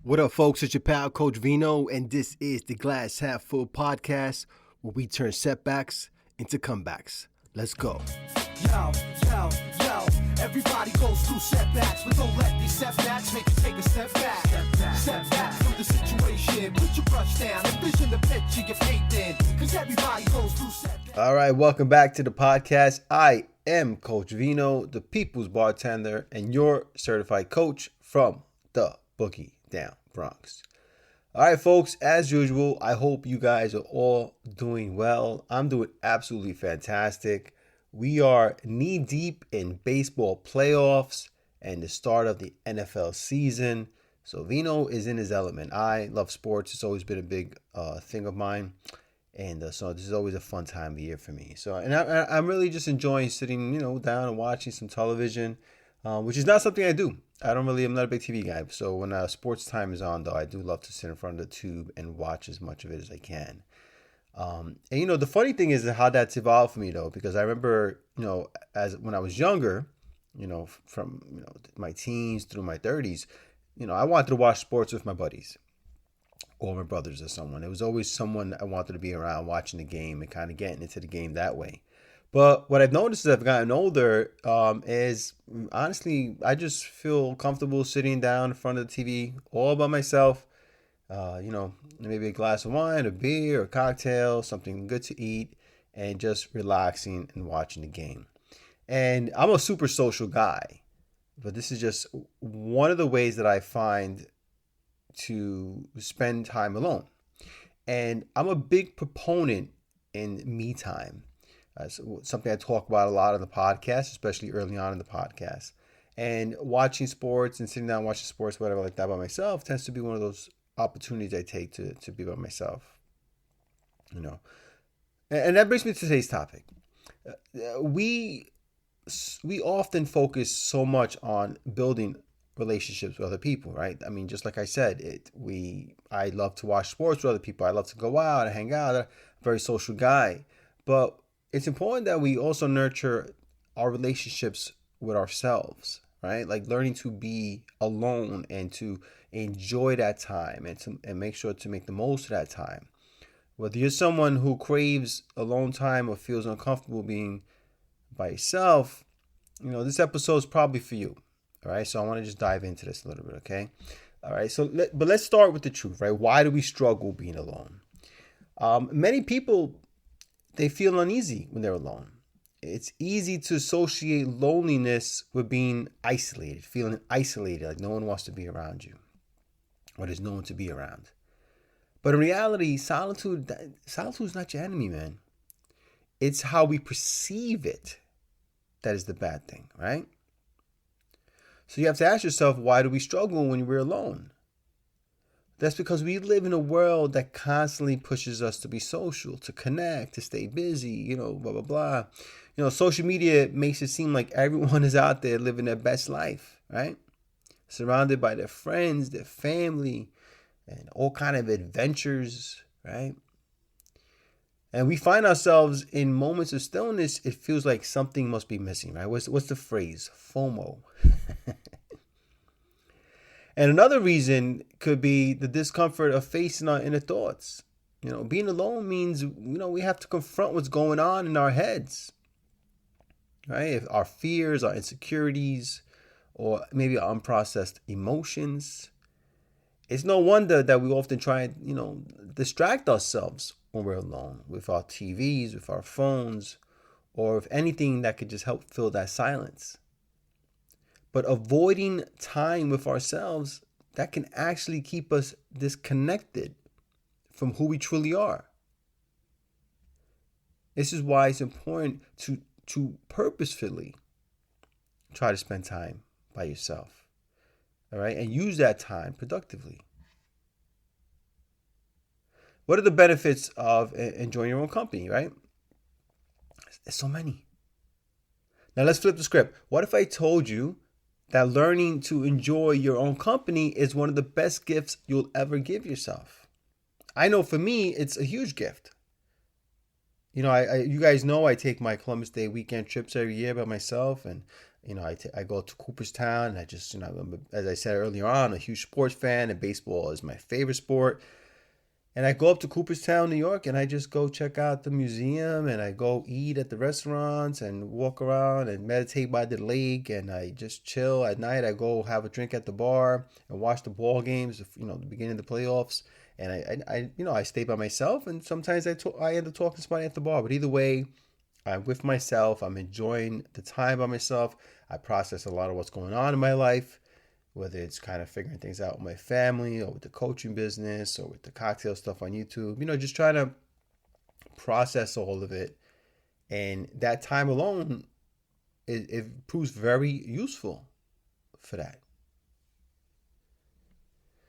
What up, folks? It's your pal, Coach Vino, and this is the Glass Half Full podcast where we turn setbacks into comebacks. Let's go. Yo, yo, yo, everybody goes through setbacks, but don't let these setbacks make you take a step back. Step back from the situation, put your brush down, envision the picture you're faith in, because everybody goes through setbacks. All right, welcome back to the podcast. I am Coach Vino, the people's bartender, and your certified coach from the Boogie Down Bronx. All right, folks, as usual, I hope you guys are all doing well. I'm doing absolutely fantastic. We are knee deep in baseball playoffs and the start of the NFL season. So Vino is in his element. I love sports. It's always been a big thing of mine. And so this is always a fun time of year for me. So, and I'm really just enjoying sitting, down and watching some television, which is not something I do. I'm not a big TV guy. So when sports time is on, though, I do love to sit in front of the tube and watch as much of it as I can. And the funny thing is how that's evolved for me, though, because I remember, as when I was younger, from my teens through my 30s, I wanted to watch sports with my buddies or my brothers or someone. It was always someone I wanted to be around watching the game and kind of getting into the game that way. But what I've noticed as I've gotten older is, honestly, I just feel comfortable sitting down in front of the TV all by myself. Maybe a glass of wine, a beer, a cocktail, something good to eat, and just relaxing and watching the game. And I'm a super social guy, but this is just one of the ways that I find to spend time alone. And I'm a big proponent in me time. Something I talk about a lot on the podcast, especially early on in the podcast. And watching sports and sitting down watching sports, whatever like that by myself, tends to be one of those opportunities I take to be by myself. And that brings me to today's topic. We often focus so much on building relationships with other people, right? I mean, just like I said, I love to watch sports with other people. I love to go out and hang out. I'm a very social guy. But it's important that we also nurture our relationships with ourselves, right? Like learning to be alone and to enjoy that time and make sure to make the most of that time. Whether you're someone who craves alone time or feels uncomfortable being by yourself, this episode is probably for you. All right, so I want to just dive into this a little bit, okay? All right, but let's start with the truth, right? Why do we struggle being alone? Many people, they feel uneasy when they're alone. It's easy to associate loneliness with being isolated, feeling isolated, like no one wants to be around you, or there's no one to be around. But in reality, solitude is not your enemy, man. It's how we perceive it that is the bad thing, right? So you have to ask yourself, why do we struggle when we're alone? That's because we live in a world that constantly pushes us to be social, to connect, to stay busy, blah, blah, blah. Social media makes it seem like everyone is out there living their best life, right? Surrounded by their friends, their family, and all kind of adventures, right? And we find ourselves in moments of stillness. It feels like something must be missing, right? What's the phrase? FOMO. And another reason could be the discomfort of facing our inner thoughts. Being alone means, we have to confront what's going on in our heads, right? If our fears, our insecurities, or maybe our unprocessed emotions. It's no wonder that we often try and, distract ourselves when we're alone with our TVs, with our phones, or with anything that could just help fill that silence. But avoiding time with ourselves, that can actually keep us disconnected from who we truly are. This is why it's important to purposefully try to spend time by yourself. All right, and use that time productively. What are the benefits of enjoying your own company, right? There's so many. Now let's flip the script. What if I told you that learning to enjoy your own company is one of the best gifts you'll ever give yourself? I know for me, it's a huge gift. You guys know I take my Columbus Day weekend trips every year by myself, and I go to Cooperstown. And I just, as I said earlier on, a huge sports fan, and baseball is my favorite sport. And I go up to Cooperstown, New York, and I just go check out the museum, and I go eat at the restaurants and walk around and meditate by the lake, and I just chill at night. I go have a drink at the bar and watch the ball games, the beginning of the playoffs. And I stay by myself, and sometimes I end up talking to somebody at the bar. But either way, I'm with myself. I'm enjoying the time by myself. I process a lot of what's going on in my life, whether it's kind of figuring things out with my family or with the coaching business or with the cocktail stuff on YouTube, just trying to process all of it. And that time alone, it proves very useful for that.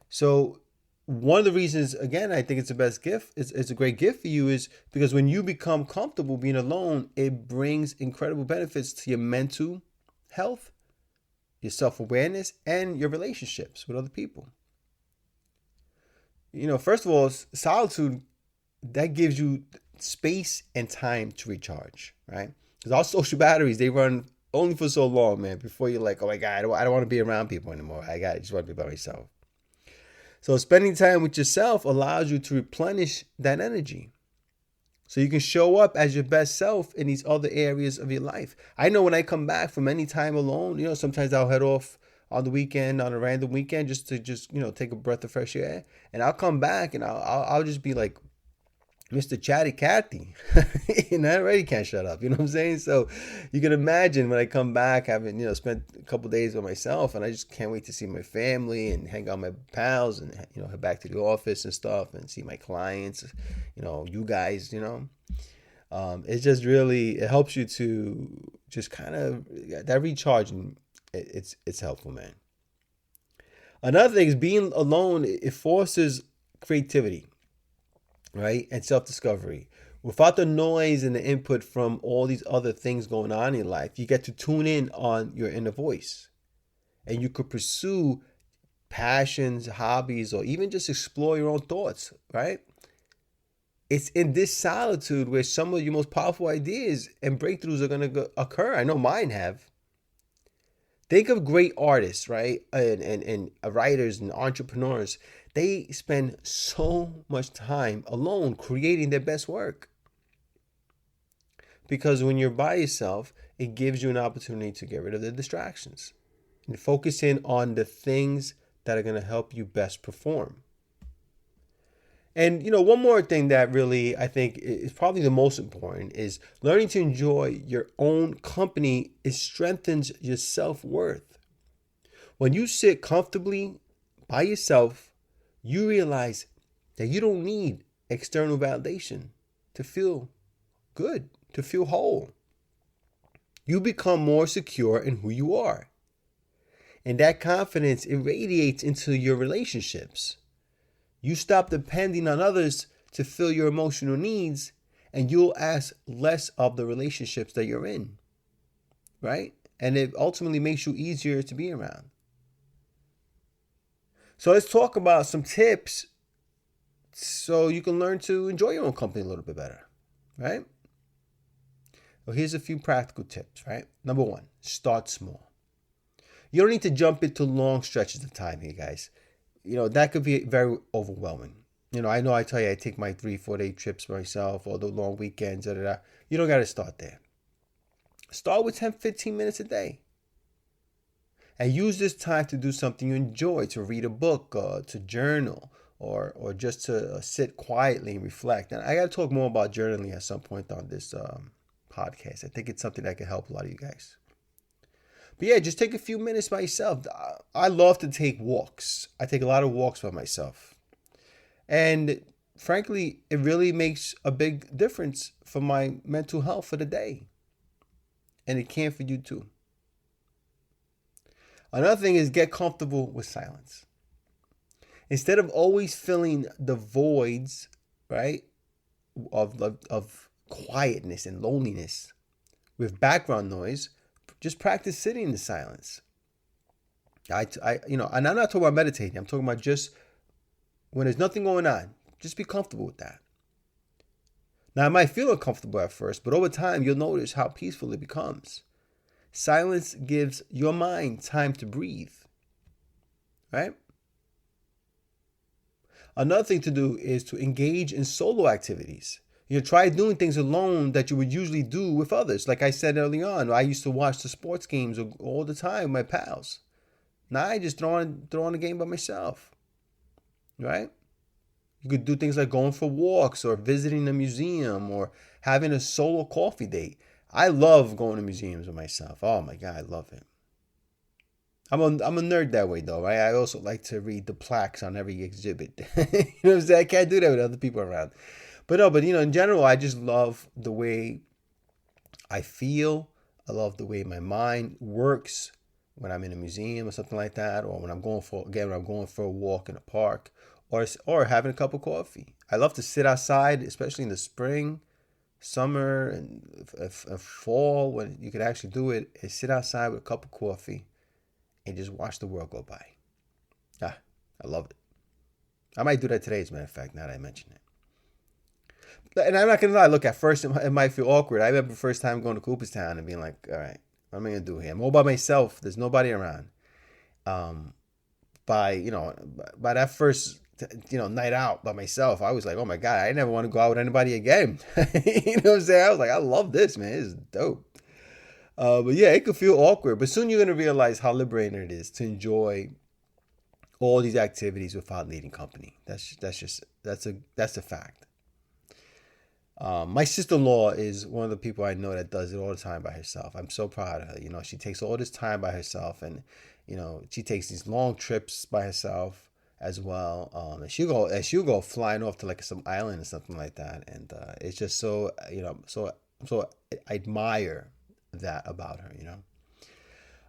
So one of the reasons, again, I think it's the best gift, it's a great gift for you, is because when you become comfortable being alone, it brings incredible benefits to your mental health, your self-awareness, and your relationships with other people. First of all, solitude, that gives you space and time to recharge, right? Because our social batteries, they run only for so long, man, before you're like, oh my God, I don't want to be around people anymore. I just want to be by myself. So spending time with yourself allows you to replenish that energy, so you can show up as your best self in these other areas of your life. I know when I come back from any time alone, sometimes I'll head off on the weekend, on a random weekend, just to take a breath of fresh air. And I'll come back and I'll just be like Mr. Chatty Cathy. And I already can't shut up. You know what I'm saying? So you can imagine when I come back, having, spent a couple days with myself, and I just can't wait to see my family and hang out with my pals and, head back to the office and stuff and see my clients, you guys, it's just really, it helps you to just kind of, that recharging, it's helpful, man. Another thing is being alone, it forces creativity, right? And self-discovery. Without the noise and the input from all these other things going on in life, you get to tune in on your inner voice. And you could pursue passions, hobbies, or even just explore your own thoughts, right? It's in this solitude where some of your most powerful ideas and breakthroughs are going to occur. I know mine have. Think of great artists, right? And writers and entrepreneurs. They spend so much time alone creating their best work. Because when you're by yourself, it gives you an opportunity to get rid of the distractions and focus in on the things that are going to help you best perform. And, one more thing that really I think is probably the most important is learning to enjoy your own company. It strengthens your self-worth. When you sit comfortably by yourself, you realize that you don't need external validation to feel good, to feel whole. You become more secure in who you are. And that confidence irradiates into your relationships. You stop depending on others to fill your emotional needs, and you'll ask less of the relationships that you're in, right? And it ultimately makes you easier to be around. So let's talk about some tips so you can learn to enjoy your own company a little bit better, right? Well, here's a few practical tips, right? Number one, start small. You don't need to jump into long stretches of time here, guys. That could be very overwhelming. I know I tell you I take my 3-4 day trips myself, or the long weekends, You don't got to start there. Start with 10-15 minutes a day. And use this time to do something you enjoy, to read a book, to journal, or just to sit quietly and reflect. And I got to talk more about journaling at some point on this podcast. I think it's something that can help a lot of you guys. But yeah, just take a few minutes by yourself. I love to take walks. I take a lot of walks by myself. And frankly, it really makes a big difference for my mental health for the day. And it can for you too. Another thing is get comfortable with silence. Instead of always filling the voids, right, of quietness and loneliness with background noise, just practice sitting in the silence. And I'm not talking about meditating. I'm talking about just when there's nothing going on, just be comfortable with that. Now, it might feel uncomfortable at first, but over time, you'll notice how peaceful it becomes. Silence gives your mind time to breathe, right? Another thing to do is to engage in solo activities. Try doing things alone that you would usually do with others. Like I said early on, I used to watch the sports games all the time with my pals. Now I just throw on a game by myself, right? You could do things like going for walks or visiting a museum or having a solo coffee date. I love going to museums with myself. Oh my God, I love it. I'm a nerd that way though, right? I also like to read the plaques on every exhibit. You know what I'm saying? I can't do that with other people around. But in general, I just love the way I feel. I love the way my mind works when I'm in a museum or something like that, or when I'm going for a walk in a park, or having a cup of coffee. I love to sit outside, especially in the spring, summer, and fall, when you could actually do it, is sit outside with a cup of coffee and just watch the world go by. I love it. I might do that today, as a matter of fact, now that I mention it. And I'm not going to lie, look, at first it might feel awkward. I remember the first time going to Cooperstown and being like, all right, what am I going to do here? I'm all by myself. There's nobody around. By that first, night out by myself, I was like, oh my God, I never want to go out with anybody again. You know what I'm saying? I was like, I love this, man. This is dope. But yeah, it could feel awkward, but soon you're going to realize how liberating it is to enjoy all these activities without needing company. That's a fact. My sister-in-law is one of the people I know that does it all the time by herself. I'm so proud of her. She takes all this time by herself, and she takes these long trips by herself as well. And she'll go flying off to like some island or something like that, and it's just so I admire that about her.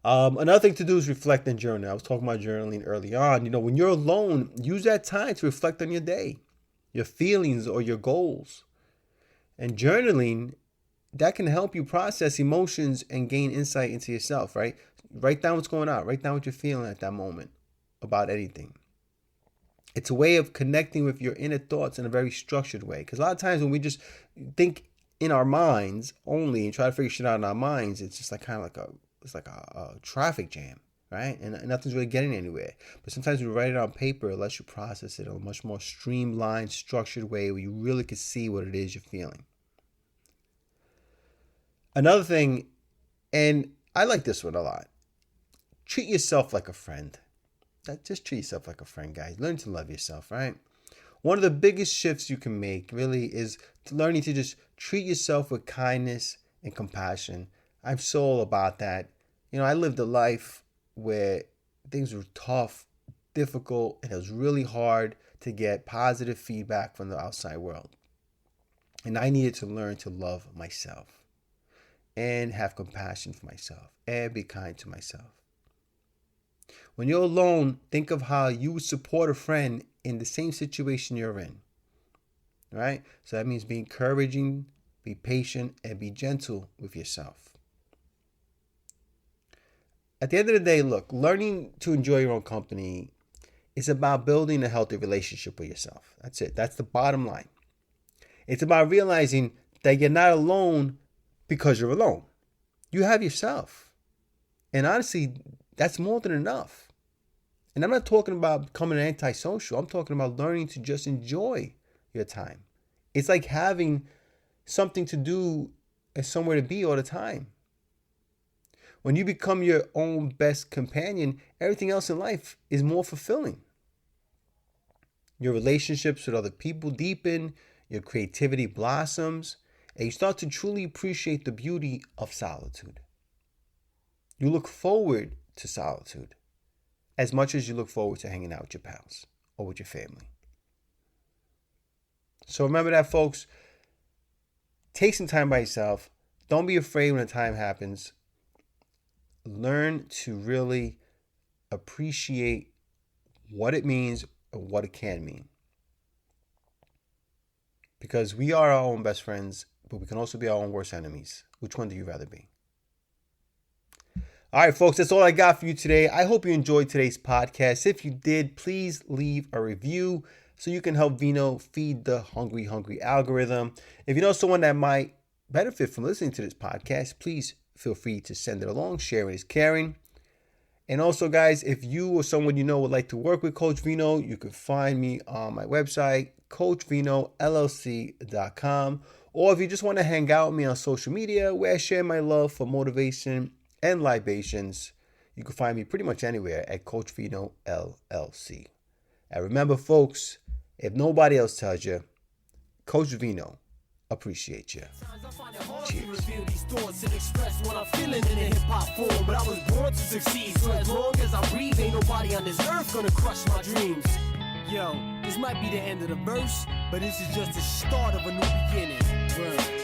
Another thing to do is reflect and journal. I was talking about journaling early on. When you're alone, use that time to reflect on your day, your feelings, or your goals. And journaling, that can help you process emotions and gain insight into yourself, right? Write down what's going on. Write down what you're feeling at that moment about anything. It's a way of connecting with your inner thoughts in a very structured way. Because a lot of times when we just think in our minds only and try to figure shit out in our minds, it's just like kind of like a traffic jam, right? And nothing's really getting anywhere. But sometimes when you write it on paper, it lets you process it in a much more streamlined, structured way where you really can see what it is you're feeling. Another thing, and I like this one a lot, treat yourself like a friend. Just treat yourself like a friend, guys. Learn to love yourself, right? One of the biggest shifts you can make really is learning to just treat yourself with kindness and compassion. I'm so all about that. I lived a life where things were tough, difficult, and it was really hard to get positive feedback from the outside world. And I needed to learn to love myself and have compassion for myself and be kind to myself. When you're alone, think of how you would support a friend in the same situation you're in, right? So that means be encouraging, be patient, and be gentle with yourself. At the end of the day, look, learning to enjoy your own company is about building a healthy relationship with yourself. That's it. That's the bottom line. It's about realizing that you're not alone because you're alone. You have yourself. And honestly, that's more than enough. And I'm not talking about becoming antisocial. I'm talking about learning to just enjoy your time. It's like having something to do and somewhere to be all the time. When you become your own best companion, everything else in life is more fulfilling. Your relationships with other people deepen, your creativity blossoms, and you start to truly appreciate the beauty of solitude. You look forward to solitude as much as you look forward to hanging out with your pals or with your family. So remember that, folks. Take some time by yourself. Don't be afraid when the time happens. Learn to really appreciate what it means and what it can mean. Because we are our own best friends, but we can also be our own worst enemies. Which one do you rather be? All right, folks, that's all I got for you today. I hope you enjoyed today's podcast. If you did, please leave a review so you can help Vino feed the hungry algorithm. If you know someone that might benefit from listening to this podcast, please feel free to send it along. Sharing is caring. And also, guys, if you or someone you know would like to work with Coach Vino, you can find me on my website, coachvinollc.com. Or if you just want to hang out with me on social media, where I share my love for motivation and libations, you can find me pretty much anywhere at Coach Vino LLC. And remember, folks, if nobody else tells you, Coach Vino appreciates you. Cheers. These thoughts and express what I'm feeling in a hip-hop form, but I was born to succeed, so as long as I breathe, ain't nobody on this earth gonna crush my dreams. Yo, this might be the end of the verse, but this is just the start of a new beginning. Word.